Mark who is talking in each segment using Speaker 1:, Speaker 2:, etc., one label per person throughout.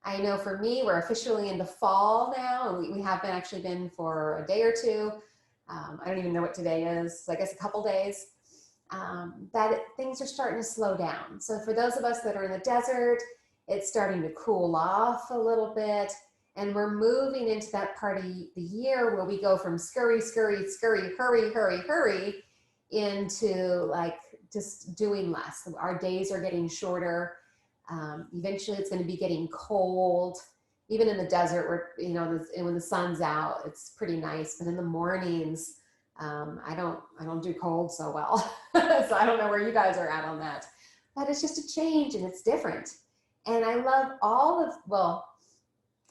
Speaker 1: I know for me, we're officially into fall now, and we have been actually been for a day or two. I don't even know what today is, so I guess a couple days. Things are starting to slow down. So for those of us that are in the desert, it's starting to cool off a little bit. And we're moving into that part of the year where we go from scurry, scurry, scurry, hurry, hurry, hurry, into like just doing less. Our days are getting shorter. Eventually it's going to be getting cold. Even in the desert, where, you know, when the sun's out, it's pretty nice. But in the mornings, I don't do cold so well. So I don't know where you guys are at on that. But it's just a change and it's different. And I love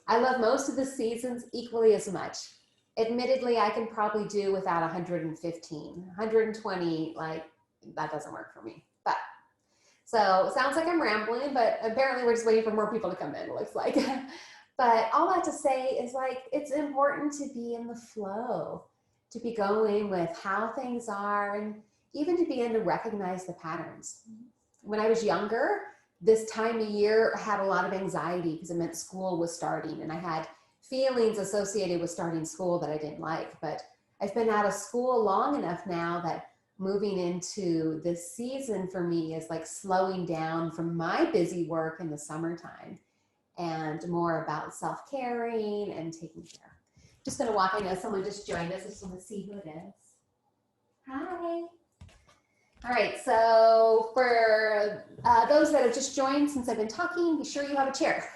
Speaker 1: I love most of the seasons equally as much. Admittedly, I can probably do without 115, 120, like that doesn't work for me. But so it sounds like I'm rambling, but apparently we're just waiting for more people to come in, it looks like. But all that to say is, like, it's important to be in the flow, to be going with how things are, and even to begin to recognize the patterns. When I was younger, this time of year I had a lot of anxiety because it meant school was starting, and I had feelings associated with starting school that I didn't like. But I've been out of school long enough now that moving into this season for me is like slowing down from my busy work in the summertime and more about self-caring and taking care. Just gonna walk in as someone just joined us. I just wanna see who it is. Hi. All right, so for those that have just joined since I've been talking, be sure you have a chair.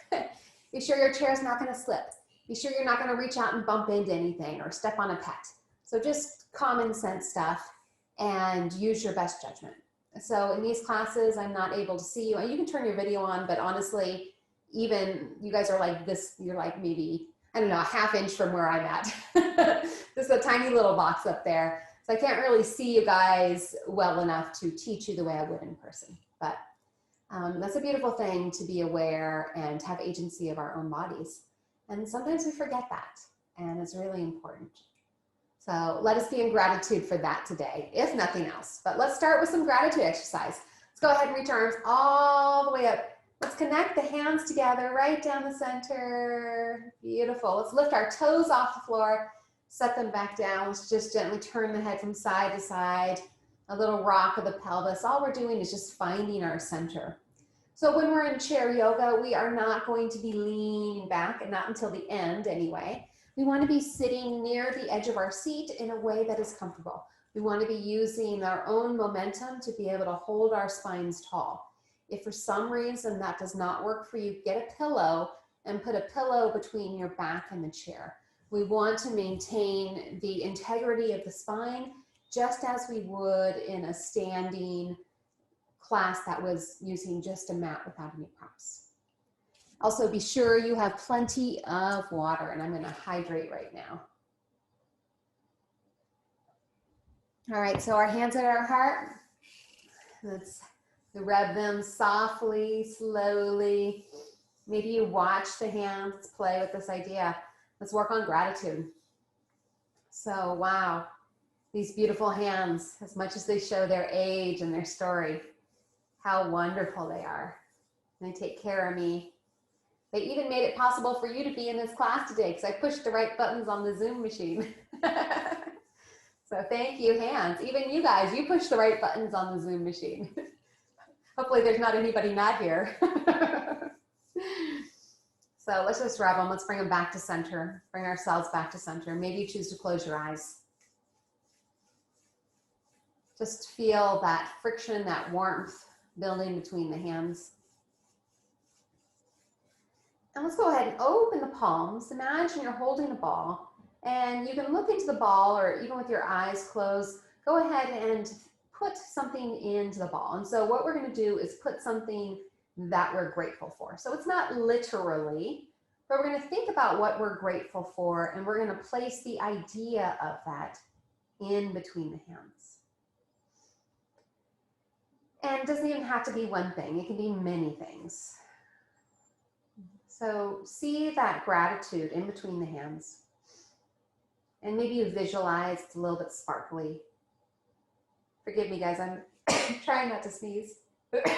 Speaker 1: Be sure your chair is not gonna slip. Be sure you're not gonna reach out and bump into anything or step on a pet. So just common sense stuff, and use your best judgment. So in these classes, I'm not able to see you. You can turn your video on, but honestly, even you guys are like this, you're like maybe, I don't know, a half inch from where I'm at. This is a tiny little box up there. So I can't really see you guys well enough to teach you the way I would in person. But that's a beautiful thing, to be aware and have agency of our own bodies. And sometimes we forget that, and it's really important. So let us be in gratitude for that today, if nothing else. But let's start with some gratitude exercise. Let's go ahead and reach our arms all the way up. Let's connect the hands together right down the center. Beautiful. Let's lift our toes off the floor, set them back down. Let's just gently turn the head from side to side, a little rock of the pelvis. All we're doing is just finding our center. So when we're in chair yoga, we are not going to be leaning back, and not until the end anyway. We want to be sitting near the edge of our seat in a way that is comfortable. We want to be using our own momentum to be able to hold our spines tall. If for some reason that does not work for you, get a pillow and put a pillow between your back and the chair. We want to maintain the integrity of the spine just as we would in a standing class that was using just a mat without any props. Also, be sure you have plenty of water, and I'm going to hydrate right now. All right, so our hands at our heart. Let's rub them softly, slowly. Maybe you watch the hands play with this idea. Let's work on gratitude. So, wow, these beautiful hands, as much as they show their age and their story, how wonderful they are. They take care of me. They even made it possible for you to be in this class today because I pushed the right buttons on the Zoom machine. So thank you, hands. Even you guys, you pushed the right buttons on the Zoom machine. Hopefully there's not anybody not here. So let's just rub them. Let's bring them back to center. Bring ourselves back to center. Maybe you choose to close your eyes. Just feel that friction, that warmth building between the hands. And let's go ahead and open the palms. Imagine you're holding a ball, and you can look into the ball, or even with your eyes closed, go ahead and put something into the ball. And so what we're going to do is put something that we're grateful for. So it's not literally, but we're going to think about what we're grateful for, and we're going to place the idea of that in between the hands. And it doesn't even have to be one thing. It can be many things. So see that gratitude in between the hands. And maybe you visualize it's a little bit sparkly. Forgive me, guys, I'm trying not to sneeze. I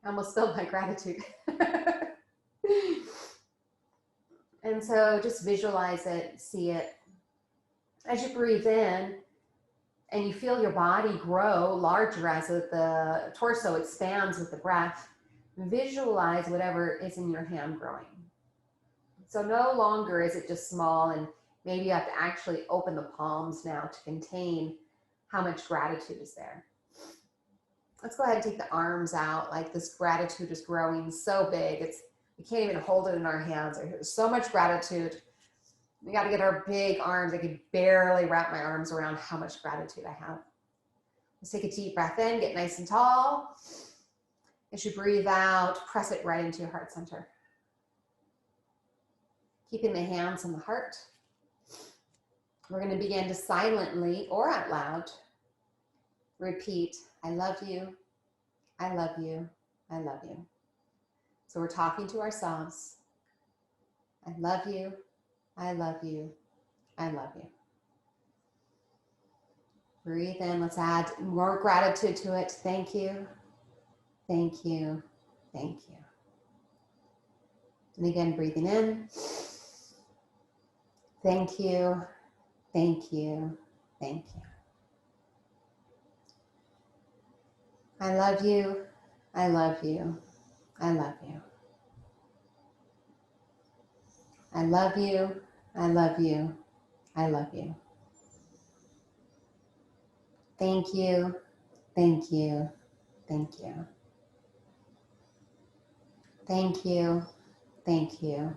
Speaker 1: almost spilled my gratitude. And so just visualize it, see it. As you breathe in and you feel your body grow larger as the torso expands with the breath, visualize whatever is in your hand growing. So no longer is it just small, and maybe you have to actually open the palms now to contain how much gratitude is there. Let's go ahead and take the arms out. Like this gratitude is growing so big, we can't even hold it in our hands. There's so much gratitude. We got to get our big arms. I could barely wrap my arms around how much gratitude I have. Let's take a deep breath in, get nice and tall. As you breathe out, press it right into your heart center. Keeping the hands on the heart. We're going to begin to silently or out loud repeat, I love you, I love you, I love you. So we're talking to ourselves. I love you, I love you, I love you. Breathe in. Let's add more gratitude to it. Thank you, thank you, thank you. And again, breathing in. Thank you, thank you, thank you. I love you, I love you, I love you. I love you, I love you, I love you. Thank you, thank you, thank you. Thank you, thank you,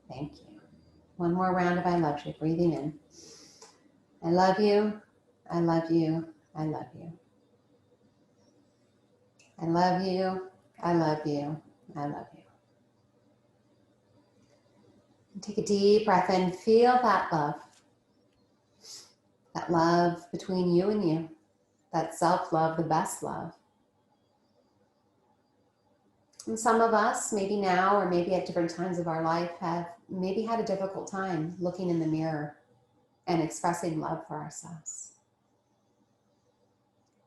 Speaker 1: thank you. One more round of I love you, breathing in. I love you, I love you, I love you. I love you, I love you, I love you. And take a deep breath in, feel that love between you and you, that self-love, the best love. And some of us, maybe now or maybe at different times of our life, have maybe had a difficult time looking in the mirror and expressing love for ourselves.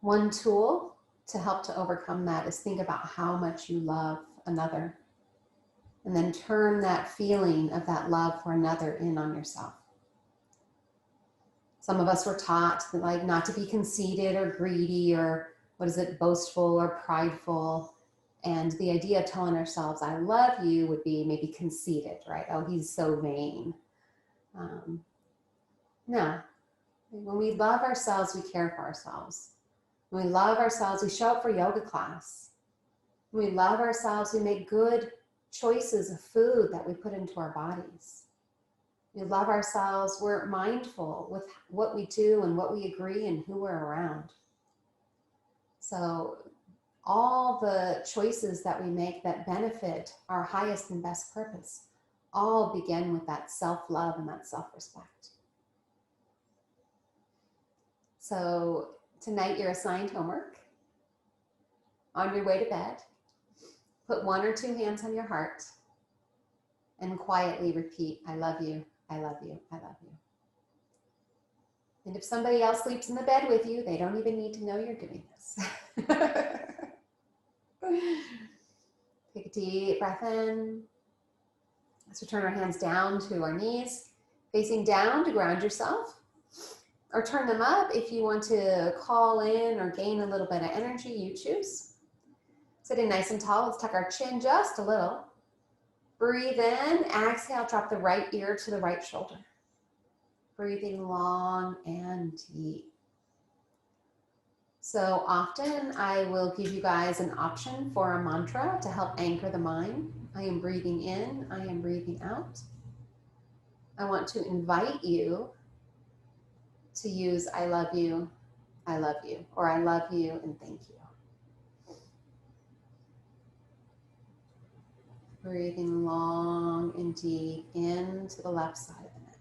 Speaker 1: One tool to help to overcome that is think about how much you love another, and then turn that feeling of that love for another in on yourself. Some of us were taught like not to be conceited or greedy or boastful or prideful. And the idea of telling ourselves, I love you, would be maybe conceited, right? Oh, he's so vain. No. When we love ourselves, we care for ourselves. When we love ourselves, we show up for yoga class. When we love ourselves, we make good choices of food that we put into our bodies. We love ourselves, we're mindful with what we do and what we agree and who we're around. So all the choices that we make that benefit our highest and best purpose all begin with that self-love and that self-respect. So tonight you're assigned homework. On your way to bed, put one or two hands on your heart and quietly repeat, I love you, I love you, I love you. And if somebody else sleeps in the bed with you, they don't even need to know you're doing this. Take a deep breath in. Let's return our hands down to our knees, facing down to ground yourself, or turn them up if you want to call in or gain a little bit of energy, you choose. Sitting nice and tall, let's tuck our chin just a little. Breathe in, exhale, drop the right ear to the right shoulder. Breathing long and deep. So often I will give you guys an option for a mantra to help anchor the mind. I am breathing in, I am breathing out. I want to invite you to use I love you, or I love you and thank you. Breathing long and deep into the left side of the neck.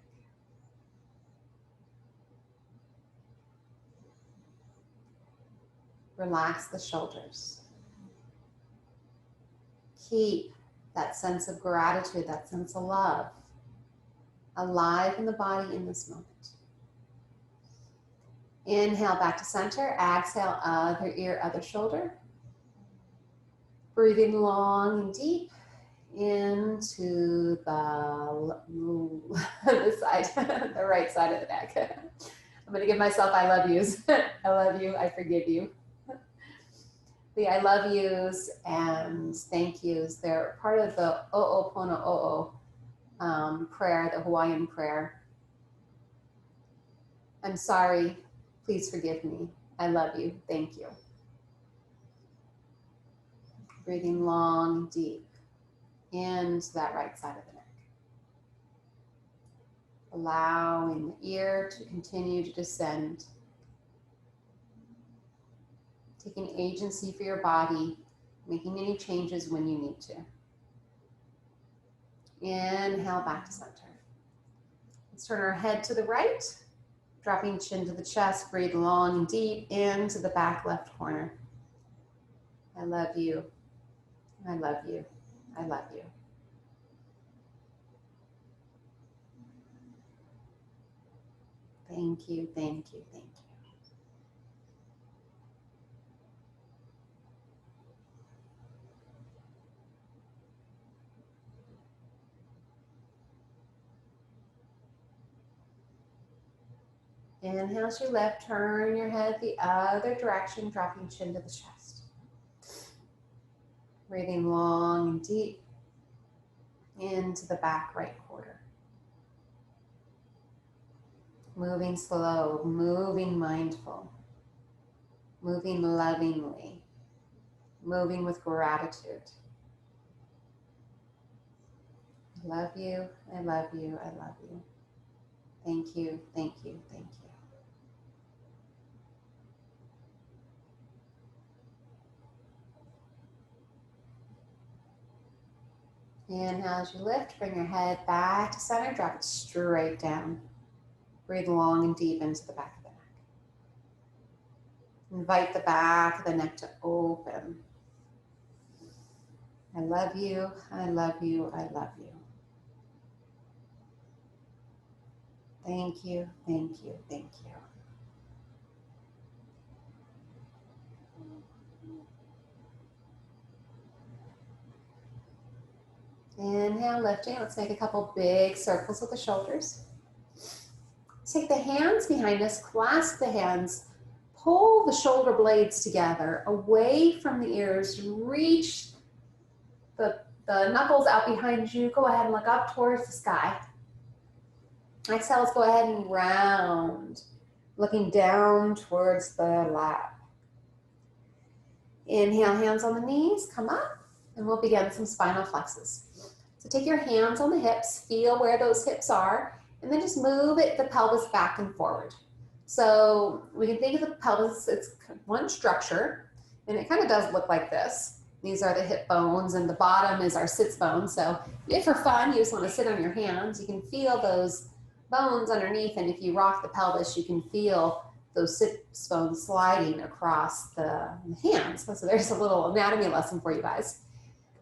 Speaker 1: Relax the shoulders. Keep that sense of gratitude, that sense of love alive in the body in this moment. Inhale back to center. Exhale, other ear, other shoulder. Breathing long and deep into the side, the right side of the neck. I'm going to give myself I love yous. I love you. I forgive you. The I love yous and thank yous, they're part of the Ho'oponopono prayer, the Hawaiian prayer. I'm sorry. Please forgive me. I love you. Thank you. Breathing long and deep into that right side of the neck. Allowing the ear to continue to descend. Taking agency for your body, making any changes when you need to. Inhale back to center. Let's turn our head to the right, dropping chin to the chest, breathe long and deep into the back left corner. I love you. I love you. I love you. Thank you, thank you, thank you. Inhale as you lift, turn your head the other direction, dropping chin to the chest. Breathing long and deep into the back right quarter. Moving slow, moving mindful, moving lovingly, moving with gratitude. I love you, I love you, I love you. Thank you, thank you, thank you. Inhale as you lift, bring your head back to center, drop it straight down. Breathe long and deep into the back of the neck. Invite the back of the neck to open. I love you, I love you, I love you. Thank you, thank you, thank you. Inhale, lifting. Let's make a couple big circles with the shoulders. Take the hands behind us, clasp the hands, pull the shoulder blades together away from the ears, reach the knuckles out behind you. Go ahead and look up towards the sky. Exhale, let's go ahead and round, looking down towards the lap. Inhale, hands on the knees, come up, and we'll begin some spinal flexes. So take your hands on the hips, feel where those hips are, and then just move the pelvis back and forward. So we can think of the pelvis, it's one structure, and it kind of does look like this. These are the hip bones, and the bottom is our sits bone. So if for fun, you just want to sit on your hands, you can feel those bones underneath, and if you rock the pelvis, you can feel those sits bones sliding across the hands. So there's a little anatomy lesson for you guys.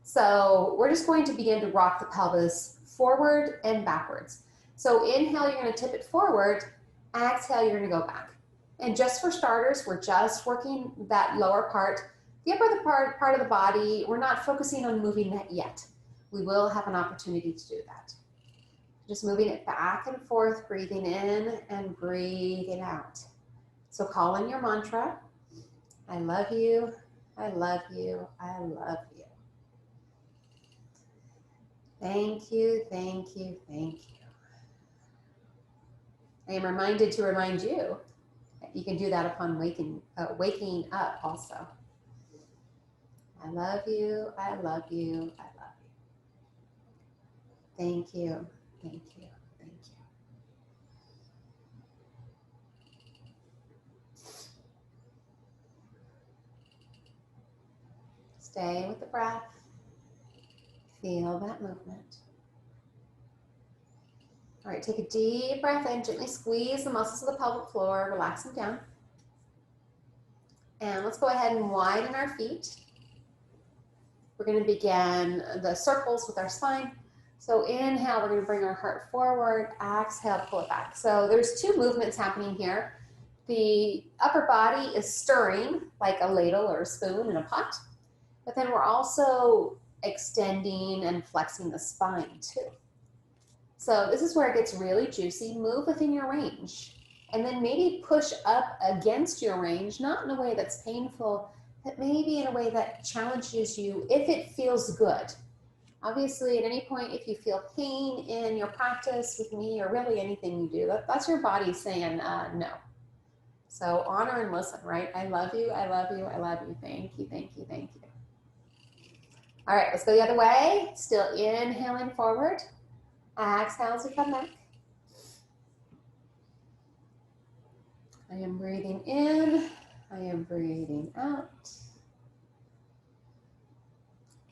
Speaker 1: So we're just going to begin to rock the pelvis forward and backwards. So inhale, you're going to tip it forward. Exhale, you're going to go back. And just for starters, we're just working that lower part. The upper part of the body, we're not focusing on moving that yet. We will have an opportunity to do that. Just moving it back and forth, breathing in and breathing out. So call in your mantra. I love you, I love you, I love you. Thank you, thank you, thank you. I am reminded to remind you that you can do that upon waking up also. I love you, I love you, I love you. Thank you, thank you, thank you. Stay with the breath. Feel that movement. All right, take a deep breath in, gently squeeze the muscles of the pelvic floor, relax them down. And let's go ahead and widen our feet. We're going to begin the circles with our spine. So inhale, we're going to bring our heart forward. Exhale, pull it back. So there's two movements happening here. The upper body is stirring like a ladle or a spoon in a pot. But then we're also extending and flexing the spine too. So this is where it gets really juicy. Move within your range. And then maybe push up against your range, not in a way that's painful, but maybe in a way that challenges you if it feels good. Obviously, at any point, if you feel pain in your practice with me or really anything you do, that's your body saying no. So honor and listen, right? I love you, I love you, I love you. Thank you, thank you, thank you. All right, let's go the other way. Still inhaling forward. Exhale as we come back. I am breathing in. I am breathing out.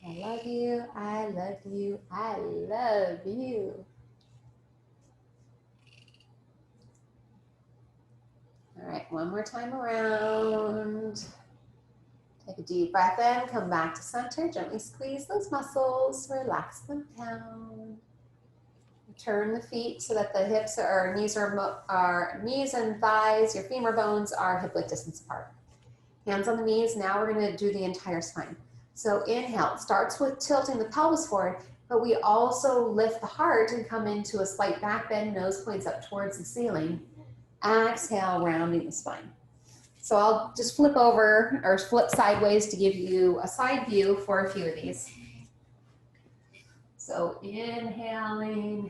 Speaker 1: I love you. I love you. I love you. All right, one more time around. Take a deep breath in. Come back to center. Gently squeeze those muscles. Relax them down. Turn the feet so that the hips or knees and thighs, your femur bones are hip-width distance apart. Hands on the knees. Now we're going to do the entire spine. So inhale. It starts with tilting the pelvis forward, but we also lift the heart and come into a slight back bend. Nose points up towards the ceiling. Exhale, rounding the spine. So I'll just flip over or flip sideways to give you a side view for a few of these. So inhaling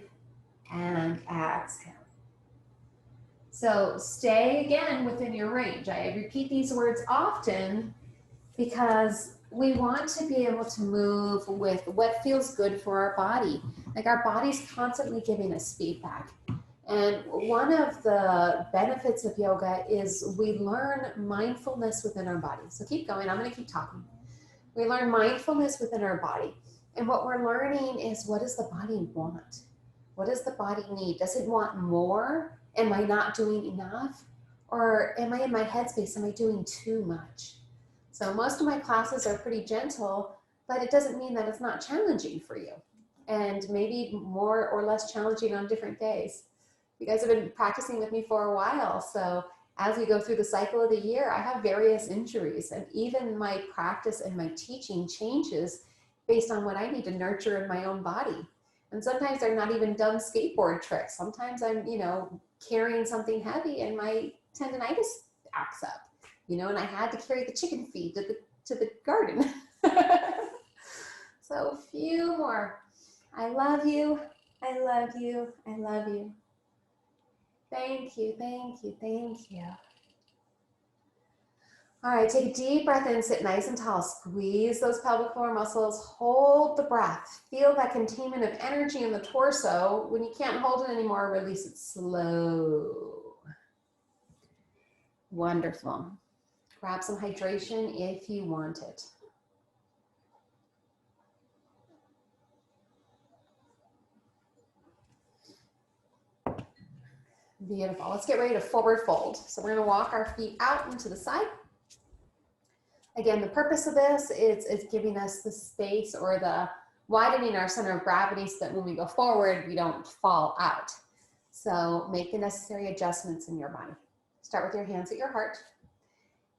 Speaker 1: and exhale. So stay again within your range. I repeat these words often because we want to be able to move with what feels good for our body. Like our body's constantly giving us feedback. And one of the benefits of yoga is we learn mindfulness within our body. So keep going, I'm gonna keep talking. We learn mindfulness within our body. And what we're learning is, what does the body want? What does the body need? Does it want more? Am I not doing enough? Or am I in my headspace? Am I doing too much? So most of my classes are pretty gentle, but it doesn't mean that it's not challenging for you. And maybe more or less challenging on different days. You guys have been practicing with me for a while, so as we go through the cycle of the year, I have various injuries, and even my practice and my teaching changes based on what I need to nurture in my own body. And sometimes they're not even dumb skateboard tricks. Sometimes I'm, carrying something heavy and my tendonitis acts up, and I had to carry the chicken feed to the garden. So a few more. I love you. I love you. I love you. Thank you, thank you, thank you. All right, take a deep breath in, sit nice and tall. Squeeze those pelvic floor muscles, hold the breath. Feel that containment of energy in the torso. When you can't hold it anymore, release it slow. Wonderful. Grab some hydration if you want it. Beautiful. Let's get ready to forward fold. So we're going to walk our feet out into the side. Again, the purpose of this is giving us the space or the widening our center of gravity so that when we go forward, we don't fall out. So make the necessary adjustments in your body. Start with your hands at your heart.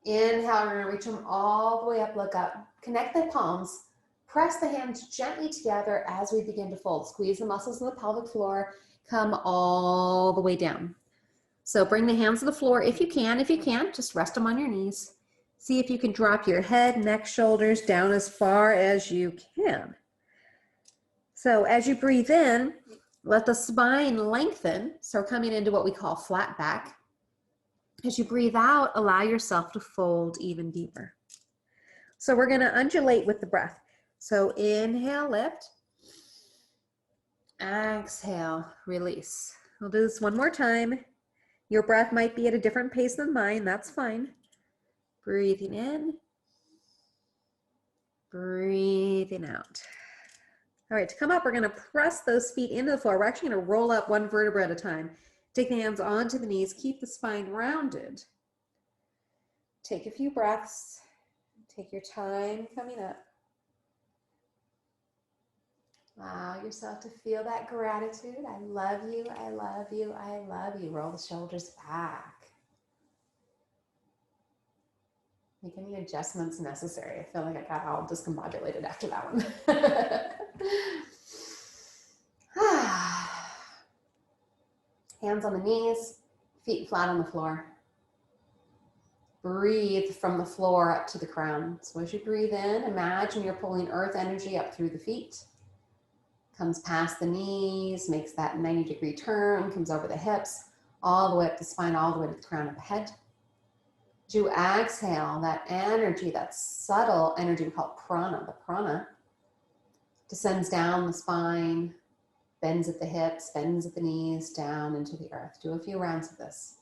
Speaker 1: Inhale, we're going to reach them all the way up, look up. Connect the palms. Press the hands gently together as we begin to fold. Squeeze the muscles in the pelvic floor. Come all the way down. So bring the hands to the floor if you can. If you can't, just rest them on your knees. See if you can drop your head, neck, shoulders down as far as you can. So as you breathe in, let the spine lengthen. So coming into what we call flat back. As you breathe out, allow yourself to fold even deeper. So we're going to undulate with the breath. So inhale, lift. Exhale, release. We'll do this one more time. Your breath might be at a different pace than mine. That's fine. Breathing in. Breathing out. All right, to come up, we're going to press those feet into the floor. We're actually going to roll up one vertebra at a time. Take the hands onto the knees. Keep the spine rounded. Take a few breaths. Take your time coming up. Allow yourself to feel that gratitude. I love you, I love you, I love you. Roll the shoulders back. Make any adjustments necessary. I feel like I got all discombobulated after that one. Hands on the knees, feet flat on the floor. Breathe from the floor up to the crown. So as you breathe in, imagine you're pulling earth energy up through the feet. Comes past the knees, makes that 90-degree turn, comes over the hips, all the way up the spine, all the way to the crown of the head. As you exhale, that energy, that subtle energy we call prana, the prana, descends down the spine, bends at the hips, bends at the knees, down into the earth. Do a few rounds of this.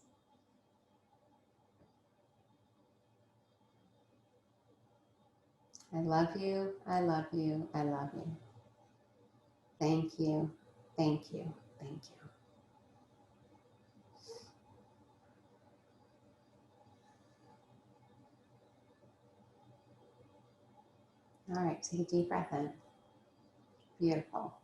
Speaker 1: I love you, I love you, I love you. Thank you, thank you, thank you. All right, take a deep breath in. Beautiful.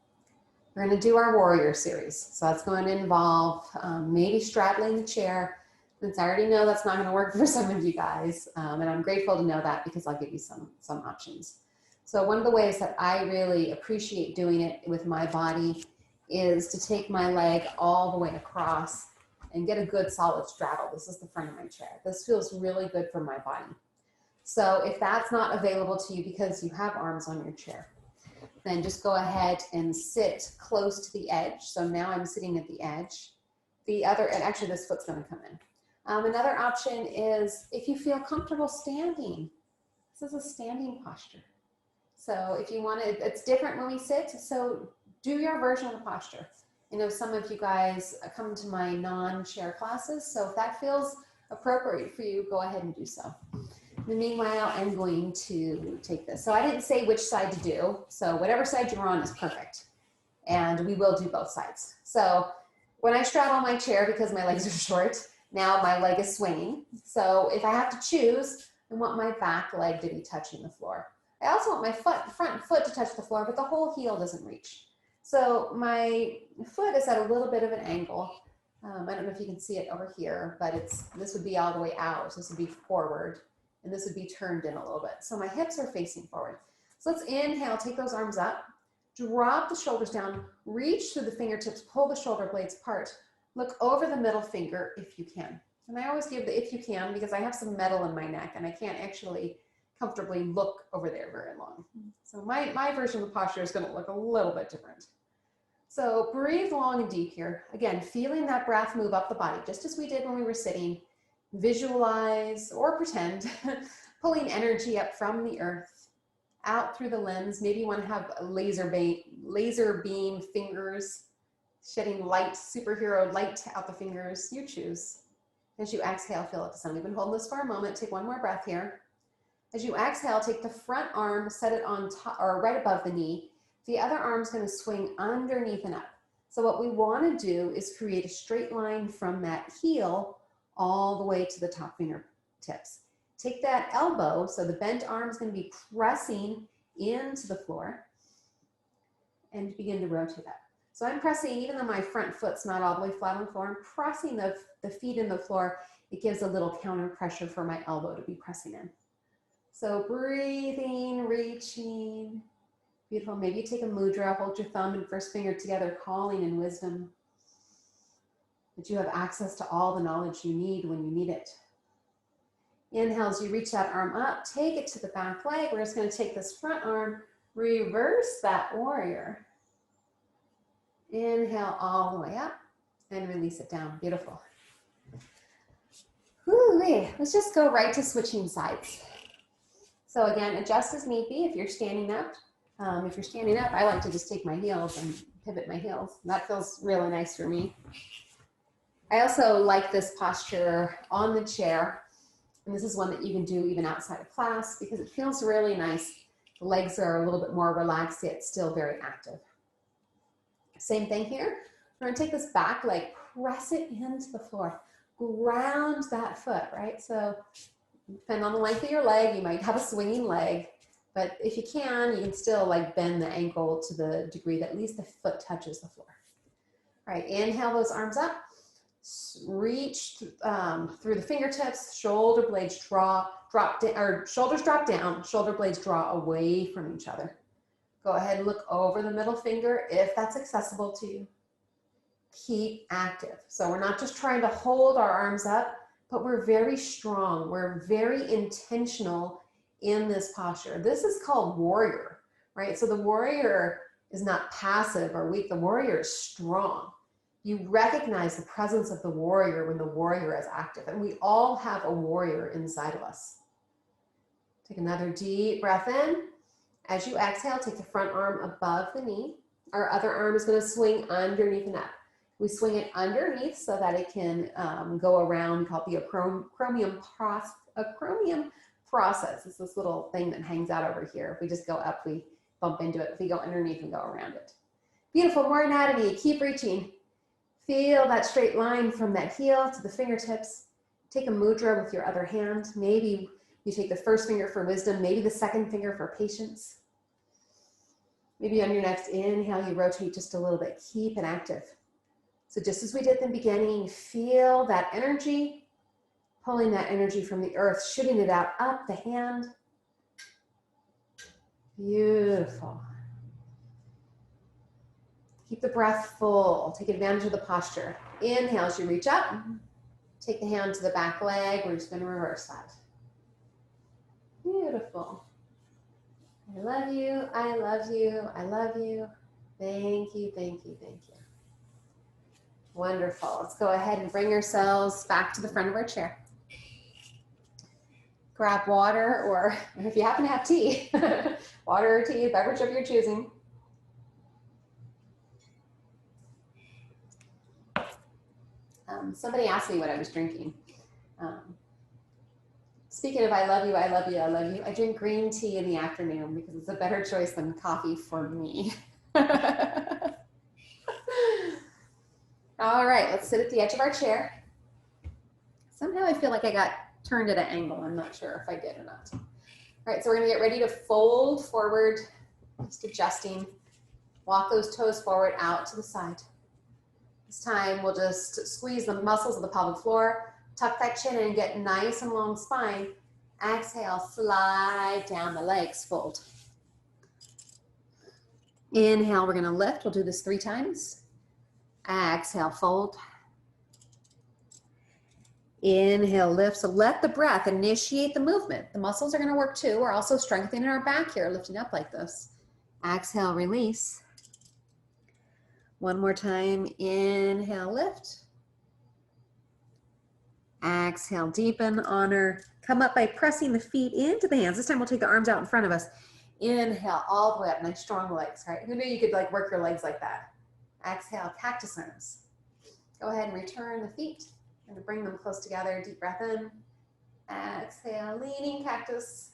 Speaker 1: We're going to do our warrior series. So that's going to involve maybe straddling the chair, since I already know that's not going to work for some of you guys. And I'm grateful to know that because I'll give you some options. So one of the ways that I really appreciate doing it with my body is to take my leg all the way across and get a good solid straddle. This is the front of my chair. This feels really good for my body. So if that's not available to you because you have arms on your chair, then just go ahead and sit close to the edge. So now I'm sitting at the edge. And actually this foot's gonna come in. Another option is if you feel comfortable standing. This is a standing posture. So if you want to, it's different when we sit. So do your version of the posture. I know some of you guys come to my non-chair classes. So if that feels appropriate for you, go ahead and do so. And meanwhile, I'm going to take this. So I didn't say which side to do. So whatever side you're on is perfect. And we will do both sides. So when I straddle my chair, because my legs are short, now my leg is swinging. So if I have to choose, I want my back leg to be touching the floor. I also want my front foot to touch the floor, but the whole heel doesn't reach. So my foot is at a little bit of an angle. I don't know if you can see it over here, but this would be all the way out. So this would be forward, and this would be turned in a little bit. So my hips are facing forward. So let's inhale, take those arms up, drop the shoulders down, reach through the fingertips, pull the shoulder blades apart, look over the middle finger if you can. And I always give the if you can because I have some metal in my neck and I can't actually comfortably look over there very long. So my version of the posture is going to look a little bit different. So breathe long and deep here. Again, feeling that breath move up the body, just as we did when we were sitting. Visualize or pretend pulling energy up from the earth, out through the limbs. Maybe you want to have a laser beam fingers, shedding light, superhero light out the fingers. You choose. As you exhale, feel it to sun. We've been holding this for a moment. Take one more breath here. As you exhale, take the front arm, set it on top or right above the knee. The other arm's going to swing underneath and up. So what we want to do is create a straight line from that heel all the way to the top fingertips. Take that elbow, so the bent arm is going to be pressing into the floor, and begin to rotate up. So I'm pressing, even though my front foot's not all the way flat on the floor, I'm pressing the feet in the floor. It gives a little counter pressure for my elbow to be pressing in. So breathing, reaching, beautiful. Maybe you take a mudra, hold your thumb and first finger together, calling in wisdom that you have access to all the knowledge you need when you need it. Inhale as you reach that arm up, take it to the back leg. We're just going to take this front arm, reverse that warrior. Inhale all the way up and release it down. Beautiful. Woo-wee. Let's just go right to switching sides. So again, adjust as need be if you're standing up. If you're standing up, I like to just take my heels and pivot my heels. That feels really nice for me. I also like this posture on the chair. And this is one that you can do even outside of class because it feels really nice. The legs are a little bit more relaxed, yet still very active. Same thing here. We're gonna take this back leg, press it into the floor, ground that foot, right? So depending on the length of your leg, you might have a swinging leg, but if you can still like bend the ankle to the degree that at least the foot touches the floor. All right, inhale those arms up. Reach through the fingertips, shoulder blades drop down, or shoulders drop down, shoulder blades draw away from each other. Go ahead and look over the middle finger if that's accessible to you. Keep active. So we're not just trying to hold our arms up, but we're very strong. We're very intentional in this posture. This is called warrior, right? So the warrior is not passive or weak. The warrior is strong. You recognize the presence of the warrior when the warrior is active. And we all have a warrior inside of us. Take another deep breath in. As you exhale, take the front arm above the knee. Our other arm is going to swing underneath and up. We swing it underneath so that it can go around. We call it the acromion process. It's this little thing that hangs out over here. If we just go up, we bump into it. If we go underneath, we go around it. Beautiful, more anatomy. Keep reaching. Feel that straight line from that heel to the fingertips. Take a mudra with your other hand. Maybe you take the first finger for wisdom, maybe the second finger for patience. Maybe on your next inhale, you rotate just a little bit. Keep it active. So just as we did in the beginning, feel that energy, pulling that energy from the earth, shooting it out up the hand. Beautiful. Keep the breath full. Take advantage of the posture. Inhale as you reach up. Take the hand to the back leg. We're just going to reverse that. Beautiful. I love you. I love you. I love you. Thank you. Thank you. Thank you. Wonderful. Let's go ahead and bring ourselves back to the front of our chair. Grab water, or if you happen to have tea, water or tea, beverage of your choosing. Somebody asked me what I was drinking. Speaking of I love you, I love you, I love you, I drink green tea in the afternoon because it's a better choice than coffee for me. All right, let's sit at the edge of our chair. Somehow I feel like I got turned at an angle. I'm not sure if I did or not. All right, so we're gonna get ready to fold forward, just adjusting. Walk those toes forward out to the side. This time we'll just squeeze the muscles of the pelvic floor, tuck that chin in, get nice and long spine. Exhale, slide down the legs, fold. Inhale, we're gonna lift. We'll do this 3 times. Exhale, fold. Inhale, lift. So let the breath initiate the movement. The muscles are gonna work too. We're also strengthening our back here, lifting up like this. Exhale, release. One more time, inhale, lift. Exhale, deepen, honor. Come up by pressing the feet into the hands. This time we'll take the arms out in front of us. Inhale, all the way up, nice strong legs, right? Who knew you could like work your legs like that? Exhale, cactus arms. Go ahead and return the feet. I'm gonna bring them close together, deep breath in. Exhale, leaning cactus.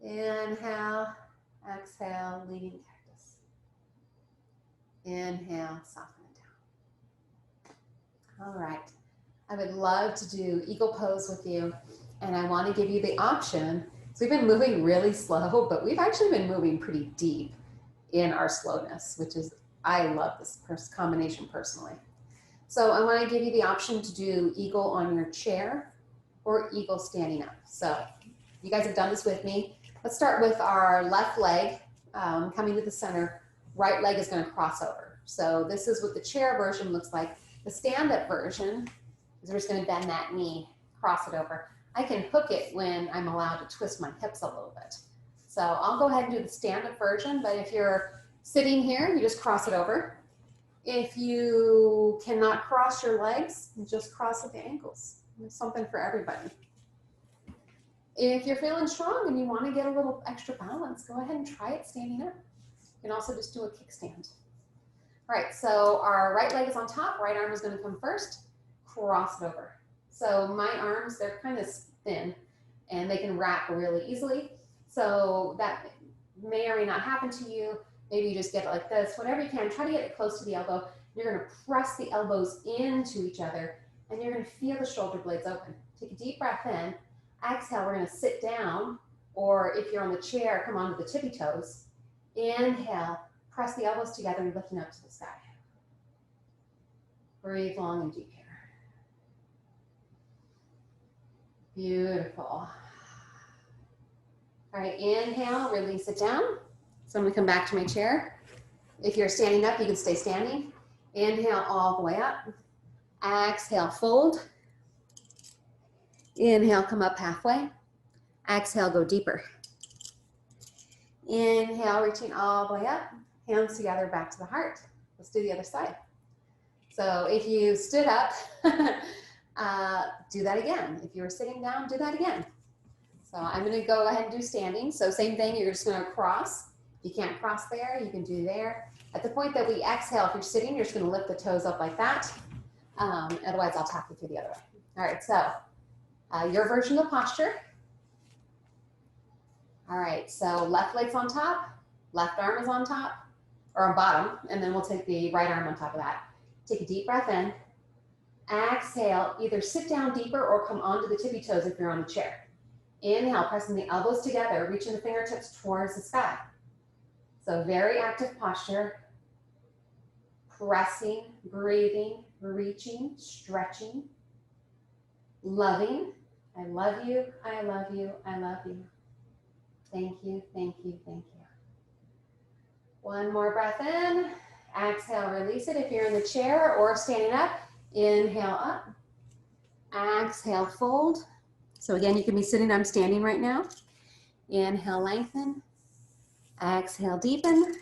Speaker 1: Inhale, exhale, leaning cactus. Inhale, soften it down. All right, I would love to do eagle pose with you, and I want to give you the option. So we've been moving really slow, but we've actually been moving pretty deep in our slowness, which is, I love this combination personally. So I want to give you the option to do eagle on your chair or eagle standing up. So you guys have done this with me. Let's start with our left leg coming to the center. Right leg is going to cross over. So this is what the chair version looks like. The stand-up version is we're just going to bend that knee, cross it over. I can hook it when I'm allowed to twist my hips a little bit. So I'll go ahead and do the stand-up version, but if you're sitting here, you just cross it over. If you cannot cross your legs, you just cross at the ankles. There's something for everybody. If you're feeling strong and you want to get a little extra balance, go ahead and try it standing up. You can also just do a kickstand. All right, so our right leg is on top, right arm is going to come first, cross it over. So my arms, they're kind of thin and they can wrap really easily. So that may or may not happen to you. Maybe you just get it like this, whatever you can, try to get it close to the elbow. You're going to press the elbows into each other and you're going to feel the shoulder blades open. Take a deep breath in. Exhale, we're going to sit down, or if you're on the chair, come onto the tippy toes. Inhale, press the elbows together and lifting up to the sky. Breathe long and deep here. Beautiful. All right, inhale, release it down. So I'm gonna come back to my chair. If you're standing up, you can stay standing. Inhale all the way up. Exhale, fold. Inhale, come up halfway. Exhale, go deeper. Inhale, reaching all the way up. Hands together, back to the heart. Let's do the other side. So if you stood up, do that again. If you were sitting down, do that again. So I'm gonna go ahead and do standing. So same thing, you're just gonna cross. If you can't cross there, you can do there. At the point that we exhale, if you're sitting, you're just gonna lift the toes up like that. Otherwise, I'll talk you through the other way. All right, so your version of posture. All right, so left leg's on top, left arm is on top, or on bottom, and then we'll take the right arm on top of that. Take a deep breath in. Exhale, either sit down deeper or come onto the tippy toes if you're on the chair. Inhale, pressing the elbows together, reaching the fingertips towards the sky. So very active posture. Pressing, breathing, reaching, stretching, loving. I love you, I love you, I love you. Thank you, thank you, thank you. One more breath in. Exhale, release it if you're in the chair or standing up. Inhale up. Exhale, fold. So again, you can be sitting, I'm standing right now. Inhale, lengthen. Exhale, deepen.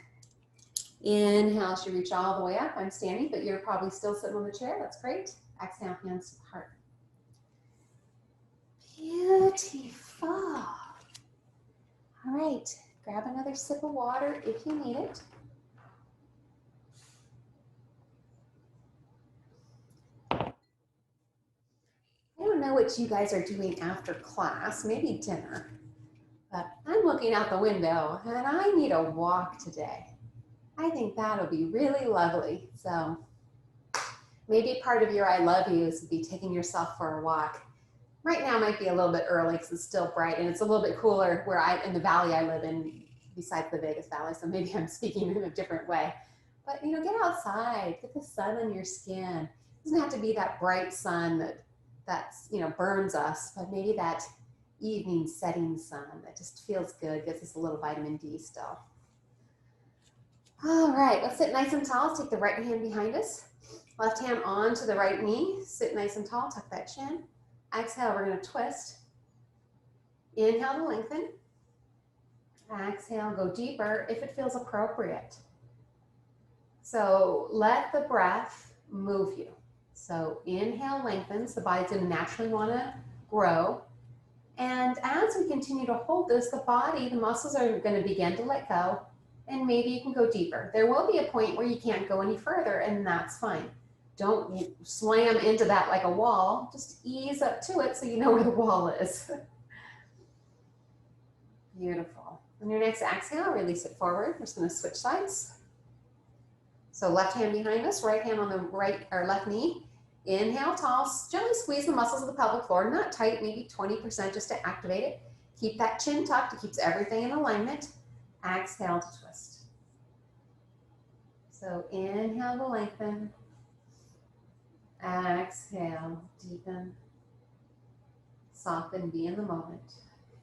Speaker 1: Inhale, should reach all the way up. I'm standing, but you're probably still sitting on the chair. That's great. Exhale, hands to the heart. Beautiful. All right, grab another sip of water if you need it. I don't know what you guys are doing after class, maybe dinner, but I'm looking out the window and I need a walk today. I think that'll be really lovely. So maybe part of your I love you is to be taking yourself for a walk. Right now might be a little bit early because it's still bright and it's a little bit cooler where in the valley I live in, besides the Vegas Valley, so maybe I'm speaking in a different way. But you know, get outside, get the sun on your skin. It doesn't have to be that bright sun that's, you know, burns us, but maybe that evening setting sun that just feels good, gives us a little vitamin D still. All right, let's sit nice and tall. Let's take the right hand behind us. Left hand onto the right knee. Sit nice and tall, tuck that chin. Exhale, we're gonna twist. Inhale to lengthen. Exhale, go deeper if it feels appropriate. So let the breath move you. So inhale, lengthens. The body's gonna naturally wanna grow. And as we continue to hold this, the body, the muscles are gonna begin to let go, and maybe you can go deeper. There will be a point where you can't go any further, and that's fine. Don't slam into that like a wall. Just ease up to it so you know where the wall is. Beautiful. On your next exhale, release it forward. We're just gonna switch sides. So left hand behind us, right hand on the right or left knee. Inhale, tall, gently squeeze the muscles of the pelvic floor, not tight, maybe 20% just to activate it. Keep that chin tucked, it keeps everything in alignment. Exhale to twist. So inhale to lengthen. Exhale, deepen. Soften, be in the moment.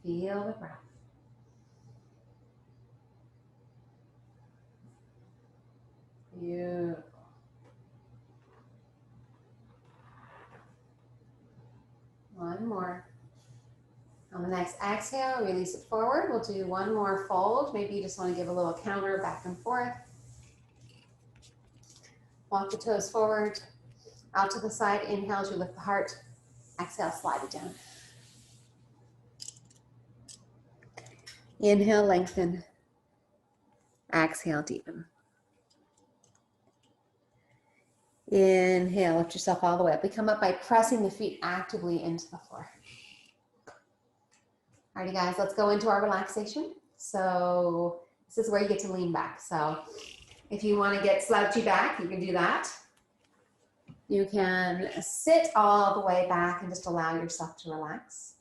Speaker 1: Feel the breath. Beautiful. One more. On the next exhale, release it forward. We'll do one more fold. Maybe you just want to give a little counter back and forth. Walk the toes forward, out to the side. Inhale as you lift the heart. Exhale, slide it down. Inhale, lengthen. Exhale, deepen. Inhale, lift yourself all the way up. We come up by pressing the feet actively into the floor. Alrighty guys, let's go into our relaxation. So this is where you get to lean back. So if you want to get slouchy back, you can do that. You can sit all the way back and just allow yourself to relax.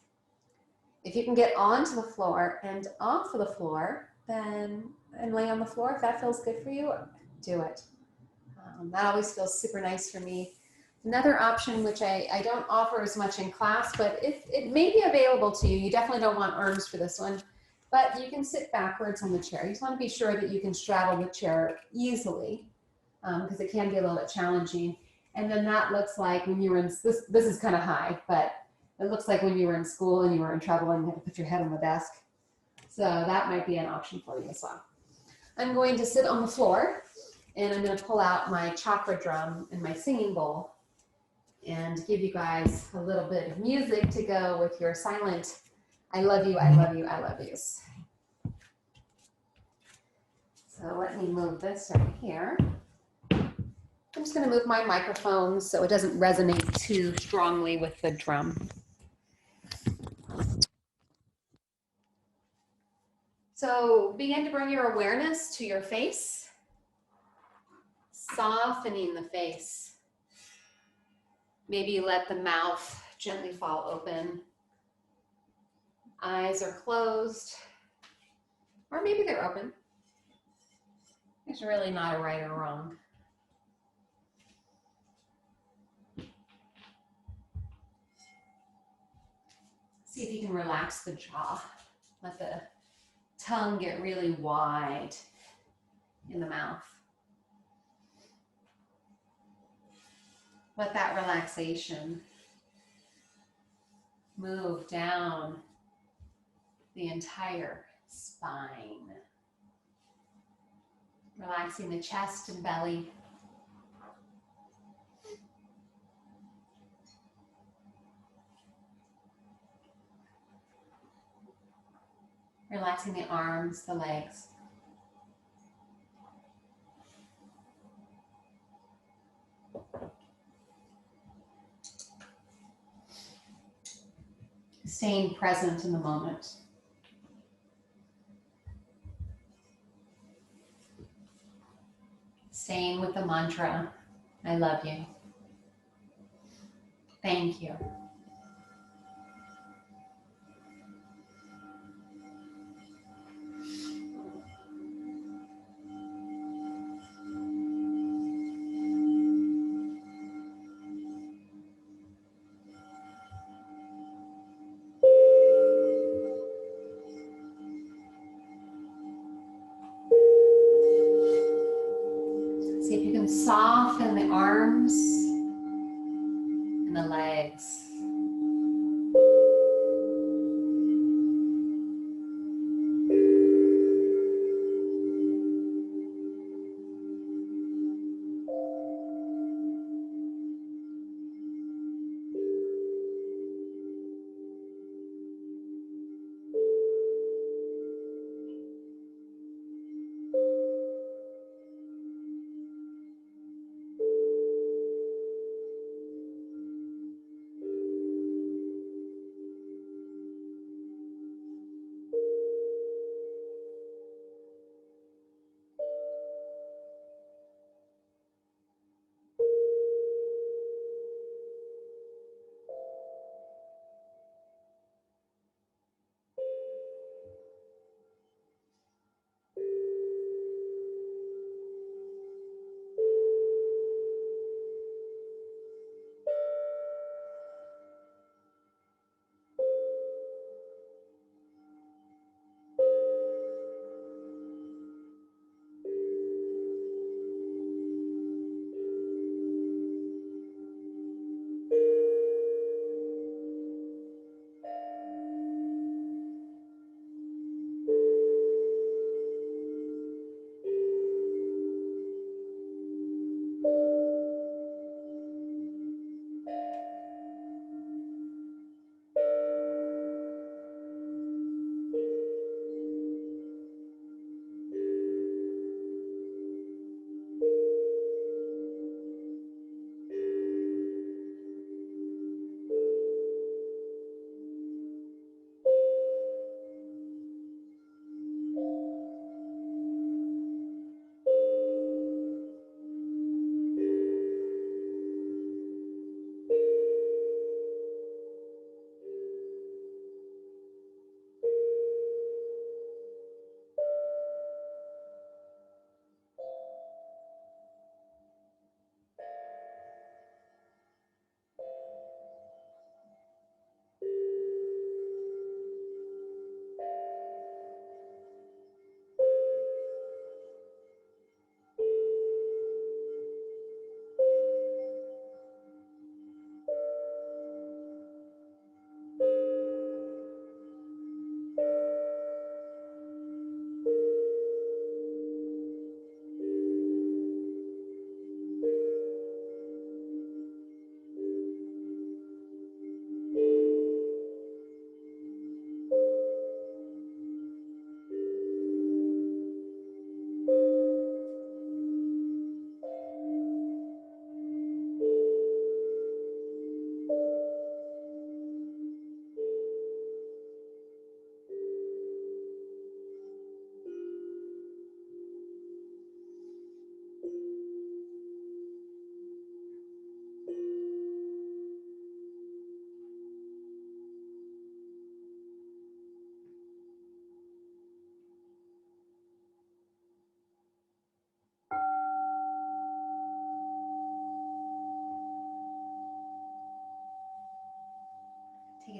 Speaker 1: If you can get onto the floor and off of the floor, then and lay on the floor, if that feels good for you, do it. That always feels super nice for me. Another option, which I don't offer as much in class, but it may be available to you. You definitely don't want arms for this one, but you can sit backwards on the chair. You just want to be sure that you can straddle the chair easily, because it can be a little bit challenging. And then that looks like when you were in, this is kind of high, but it looks like when you were in school and you were in trouble and you had to put your head on the desk. So that might be an option for you as well. I'm going to sit on the floor and I'm going to pull out my chakra drum and my singing bowl and give you guys a little bit of music to go with your silent I love you, I love you, I love yous. So let me move this over here. I'm just going to move my microphone so it doesn't resonate too strongly with the drum. So begin to bring your awareness to your face, softening the face. Maybe let the mouth gently fall open. Eyes are closed, or maybe they're open. There's really not a right or wrong. See if you can relax the jaw. Let the tongue get really wide in the mouth. Let that relaxation move down the entire spine. Relaxing the chest and belly. Relaxing the arms, the legs. Staying present in the moment. Staying with the mantra, I love you. Thank you. See if you can soften the arms and the legs.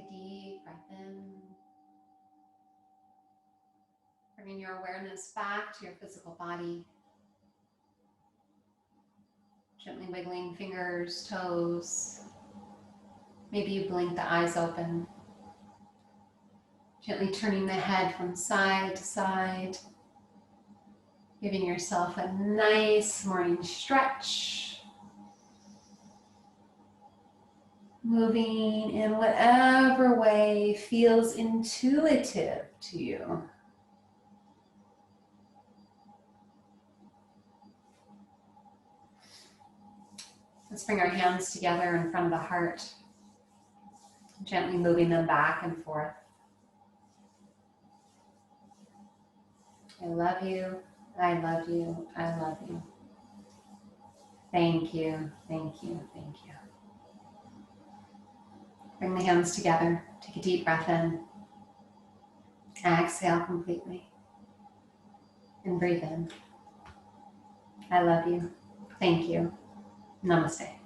Speaker 1: a deep breath in. Bringing your awareness back to your physical body. Gently wiggling fingers, toes. Maybe you blink the eyes open. Gently turning the head from side to side. Giving yourself a nice morning stretch. Moving in whatever way feels intuitive to you. Let's bring our hands together in front of the heart, gently moving them back and forth. I love you, I love you, I love you. Thank you, thank you, thank you. Bring the hands together, take a deep breath in. Exhale completely. And breathe in. I love you, thank you. Namaste.